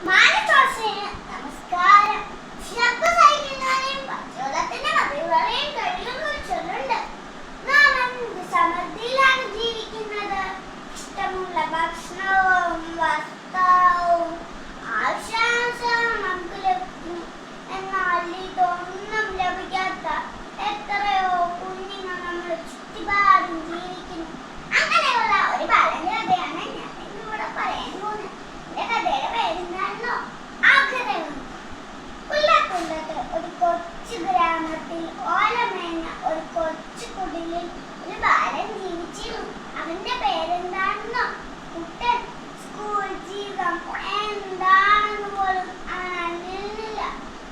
മാനസാസിന് നമസ്കാരം. ശബ്ദ സഹിക്കുന്നവരെയും ഭക്ഷണത്തിന്റെ മതിലുകളെയും കഴിയുന്ന ഒരു ചൊല്ലുണ്ട്. നാം എന്ത് സമൃദ്ധിയിലാണ് ജീവിക്കുന്നത്. ഇഷ്ടമുള്ള ഭക്ഷണവും വസ്ത്രവും ആവശ്യാനുസരണം നമുക്ക് ലഭിക്കുന്നു. എന്നാൽ ഇതൊന്നും ലഭിക്കാത്ത എത്രയോ കുഞ്ഞുങ്ങൾ നമ്മൾ ചുറ്റുപാടും ജീവിക്കുന്നു. അങ്ങനെയുള്ള ഒരു ബാലകഥയാണ് ഞാൻ ഇന്നിവിടെ പറയാൻ പോകുന്നത്. എന്റെ കഥയുടെ പേരെന്താണെന്നോ? ആഗ്രഹം. കൊല്ലത്ത് ഒരു കൊച്ചു ഗ്രാമത്തിൽ ഓലമേഞ്ഞ ഒരു കൊച്ചു കുടിലിൽ ഒരു ബാലൻ ജീവിച്ചിരുന്നു. അവന്റെ പേരെന്താണെന്നോ? കുട്ടൻ. സ്കൂൾ ജീവിതം എന്താണെന്ന് പോലും അവൻ അറിയുന്നില്ല.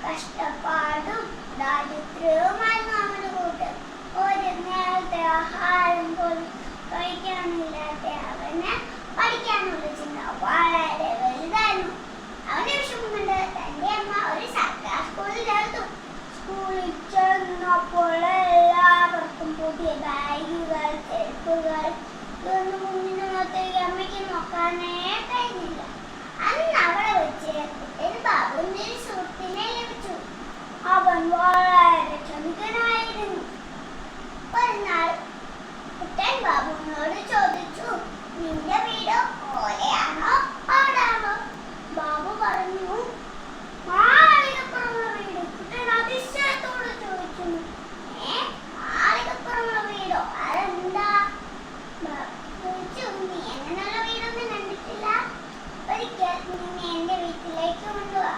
കഷ്ടപ്പാടും ദാരിദ്ര്യവുമായിരുന്നു അവന്റെ കൂട്ട്. ഒരു നേരത്തെ ആഹാരം പോലും കഴിക്കാനില്ലാത്ത അവന് പഠിക്കാനുള്ള ചിന്ത വളരെ വലുതായിരുന്നു. അവന്റെ വിഷമം കൊണ്ട് തന്റെ അമ്മ ഒരു സർക്കാർ സ്കൂളിൽ ചേർത്തു. സ്കൂളിൽ ചെന്നപ്പോൾ എല്ലാവർക്കും പുതിയ ബാഗുകൾ, ചെരുപ്പുകൾ. ഇതൊന്നും കുഞ്ഞിന്റെ മുഖത്തേക്ക് അമ്മയ്ക്ക് നോക്കാനേ കഴിഞ്ഞില്ല. അന്ന് അവിടെ വെച്ച് കുട്ടന് ബാബുവിന്റെ ഒരു സുഹൃത്തിനെ ലഭിച്ചു. അവൻ വളരെ ക്ഷമികനായിരുന്നു. ഒരു നാൾ കുട്ടൻ ബാബുവിനോട് ചോദിച്ചു, നിന്റെ വീട് ഓലയാണോ ആടാണോ? ബാബു പറഞ്ഞു, മാളികപ്പുറമുള്ള വീട്. കുട്ടൻ അതിശയത്തോട് ചോദിച്ചു, മാളികപ്പുറമുള്ള വീടോ? അതെന്താ? ചോദിച്ചു, നീ അങ്ങനെയുള്ള വീടൊന്നും കണ്ടിട്ടില്ല. ഒരിക്കൽ നിന്നെ എന്റെ വീട്ടിലേക്ക് കൊണ്ടുപോവാ.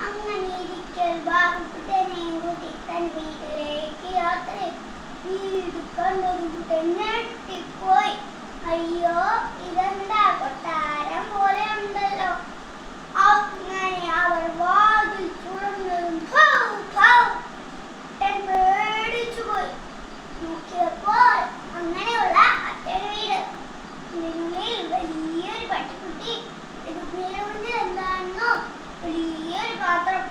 അങ്ങനെ ഇരിക്കൽ ബാബു കുട്ടനെയും കൂട്ടി തൻ വീട്ടിലേക്ക് യാത്ര. വീട് കണ്ടതും കുട്ടൻ ഞെട്ടിപ്പോയി. അയ്യോ, ഇതെന്താ കൊട്ടാരം പോലെ ഉണ്ടല്ലോ. അങ്ങനെ അവർ വാതിൽ തുറന്നതും കുട്ടൻ പേടിച്ചു പോയി. നോക്കിയപ്പോൾ അങ്ങനെയുള്ള മറ്റൊരു വീട്. ഇതിനുള്ളിൽ വലിയൊരു പട്ടിക്കുട്ടി. ഇതിനുള്ളിൽ എന്താണെന്നോ? വലിയൊരു പാത്രം.